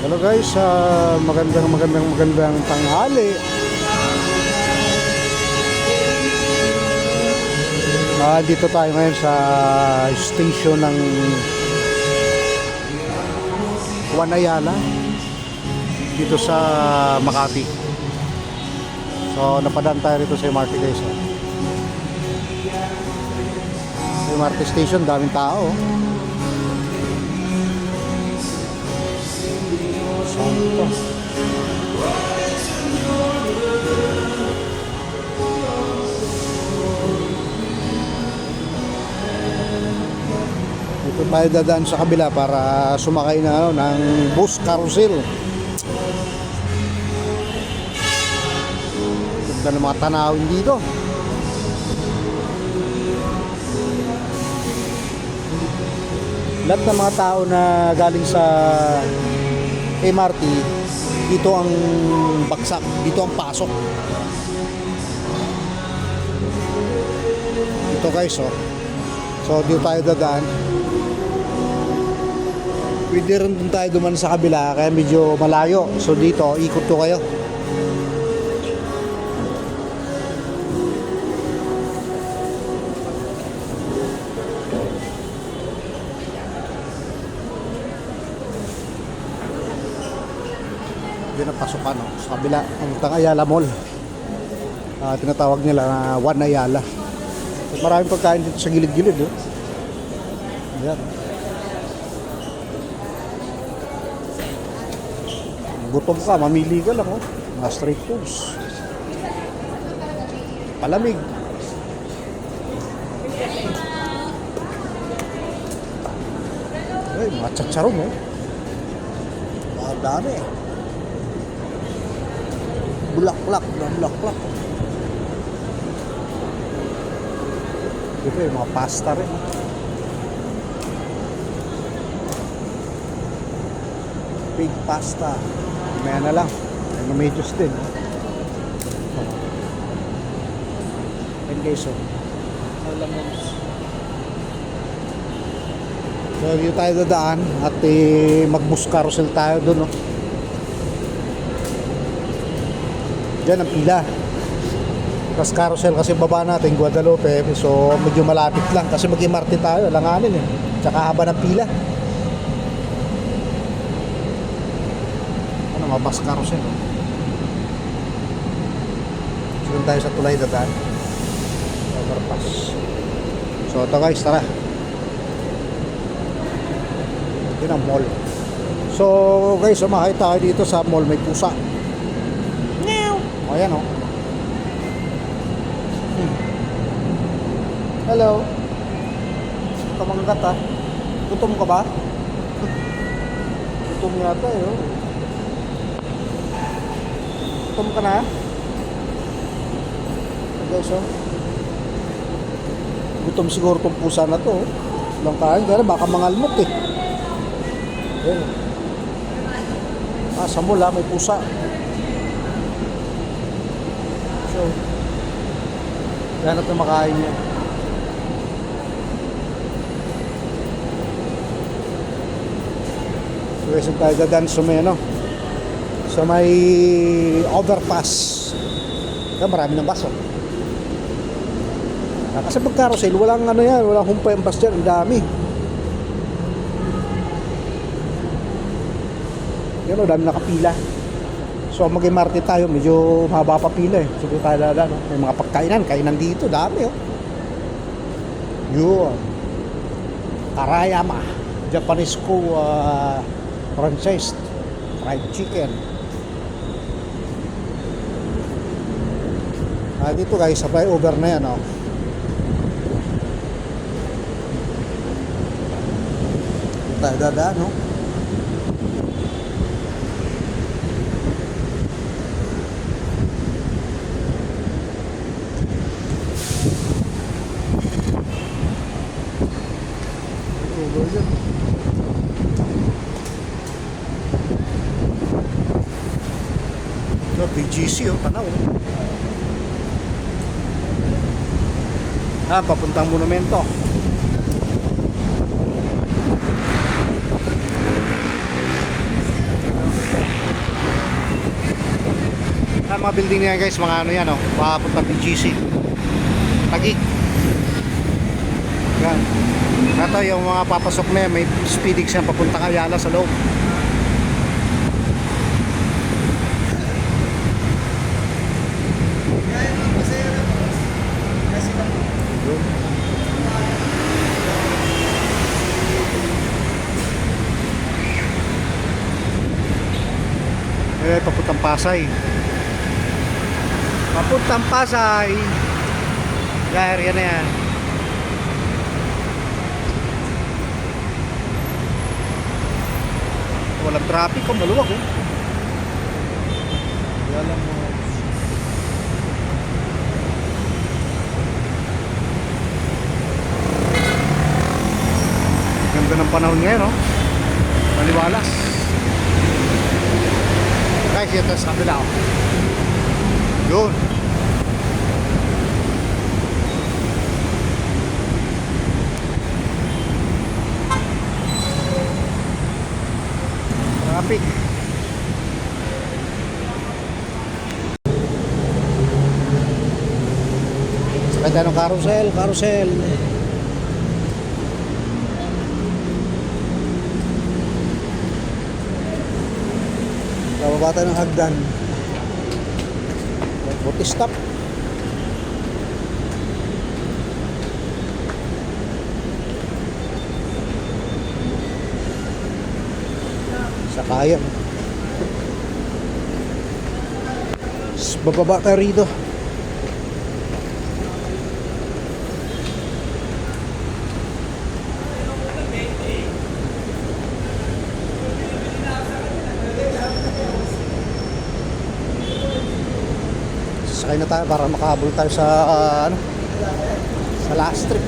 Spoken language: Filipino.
Hello guys, magandang tanghali. Dito tayo ngayon sa station ng Juan Ayala dito sa Makati. So napadaan tayo rito sa MRT guys. Sa MRT station, daming tao. Saan ito? Dito tayo dadaan sa kabila para sumakay na ng bus carousel. Ganda ng mga tanawin dito. Lahat ng mga tao na galing sa MRT, dito ang bagsak, dito ang pasok. Ito guys, oh. So dito tayo dadaan. Pwede rin tayo duman sa kabila, kaya medyo malayo. So dito, ikot ko kayo. Yun ang pasukan, no? Sa kabila ang Ayala Mall. Tinatawag nila na Juan Ayala. At maraming pagkain dito sa gilid-gilid, oh. Ayan. Gutom ka, mamili ka lang, oh. Mga street foods. Palamig. Ay, mga tsatsarong, oh. Mga dami, eh. Bulaklak. Dito yung mga pasta rin. Big pasta. Maya na lang. May medios din. And guys, oh. So, dito tayo dadaan at mag-bus carousel tayo doon, oh. Diyan ang pila. Tapos carousel kasi baba natin Guadalupe, so medyo malapit lang kasi mag-MRT tayo, langanin eh. Tsaka haba ng pila. Ano, mabas carousel. Sunod tayo sa tulay dadaan. Overpass. So ito guys, tara. Ito ang mall. So guys, sumakay tayo dito sa mall, may pusa. Ayan, oh. Hello. Kamanggat, ah. Gutom ka ba? Gutom yata, eh, oh. Gutom ka na? Guys, oh. Gutom siguro tong pusa na to, oh. Walang kain, kaya baka mangalmot, eh. Ayan. Sa mall, may pusa. So, hanap na makain niya. So guys, tayo dadaan sa may ano, sa may overpass. Kaya marami ng baso. Kasi pag carousel, walang ano yan, walang humpay ang bus dyan, ang dami. Yan o, dami nakapila. So mag-MRT tayo, medyo mahaba pa pila eh. So tayo dadaan, no? May mga pagkainan, kainan dito, dami, oh. Yun. Karayama, Japanese franchise fried chicken. Dito guys, sa flyover na yan, oh. Tayo dadaan, no? BGC, oh, tanaw. Papuntang monumento. mga building na yan guys, mga ano yan, oh, papunta BGC. Taguig. Yan. Ito yung mga papasok na yan, may speeding siya papunta Ayala sa loob. Papuntang Pasay. Papuntang Pasay. Area na yan. Walang traffic, maluwag eh. Wala mo. Ganda ng panahon ngayon, no? Maliwalas. Guys, ito sa kabila, oh. Yun. Traffic. Sakay tayo ng carousel. Bababa tayo ng hagdan. Buti stop. Sakayan. Bababa tayo rito. Sakay na tayo para makahabol tayo sa ano, sa last trip.